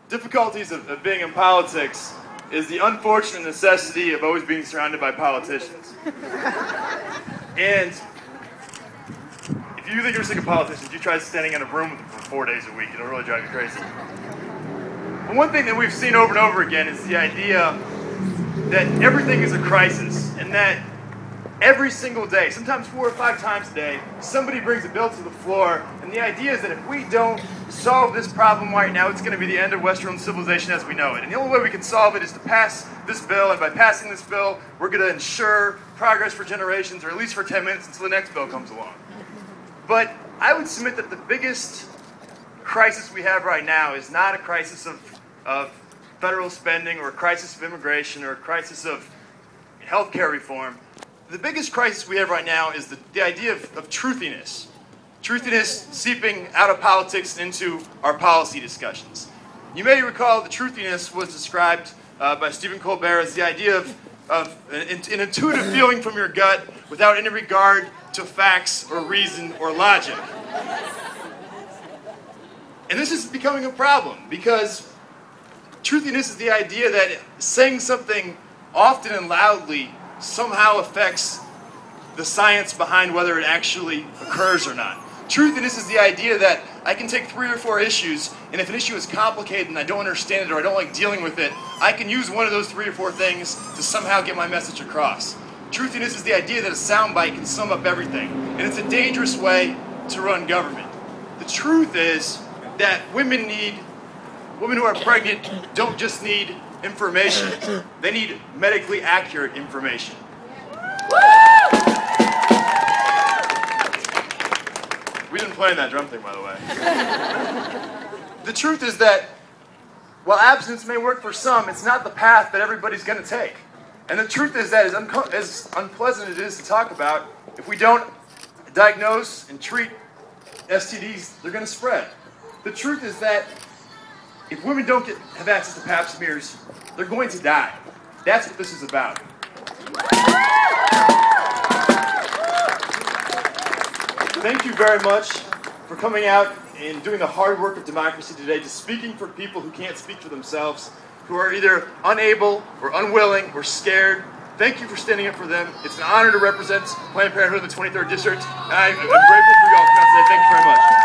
difficulties of being in politics is the unfortunate necessity of always being surrounded by politicians. And if you think you're sick of politicians, you try standing in a room with them for 4 days a week. It'll really drive you crazy. But one thing that we've seen over and over again is the idea that everything is a crisis, and that every single day, sometimes 4 or 5 times a day, somebody brings a bill to the floor, and the idea is that if we don't solve this problem right now, it's going to be the end of Western civilization as we know it. And the only way we can solve it is to pass this bill, and by passing this bill, we're going to ensure progress for generations, or at least for 10 minutes until the next bill comes along. But I would submit that the biggest crisis we have right now is not a crisis of federal spending, or a crisis of immigration, or a crisis of healthcare reform. The biggest crisis we have right now is the idea of truthiness. Truthiness seeping out of politics into our policy discussions. You may recall that truthiness was described by Stephen Colbert as the idea of an intuitive feeling from your gut without any regard to facts or reason or logic. And this is becoming a problem because truthiness is the idea that saying something often and loudly somehow affects the science behind whether it actually occurs or not. Truthiness is the idea that I can take 3 or 4 issues, and if an issue is complicated and I don't understand it or I don't like dealing with it, I can use one of those 3 or 4 things to somehow get my message across. Truthiness is the idea that a soundbite can sum up everything, and it's a dangerous way to run government. The truth is that women who are pregnant don't just need information, they need medically accurate information. We didn't plan that drum thing, by the way. The truth is that while abstinence may work for some, it's not the path that everybody's going to take. And the truth is that as unpleasant as it is to talk about, if we don't diagnose and treat STDs, they're going to spread. The truth is that if women don't have access to pap smears, they're going to die. That's what this is about. Thank you very much for coming out and doing the hard work of democracy today, just speaking for people who can't speak for themselves, who are either unable or unwilling or scared. Thank you for standing up for them. It's an honor to represent Planned Parenthood in the 23rd District, and I'm grateful for you all coming out today. Thank you very much.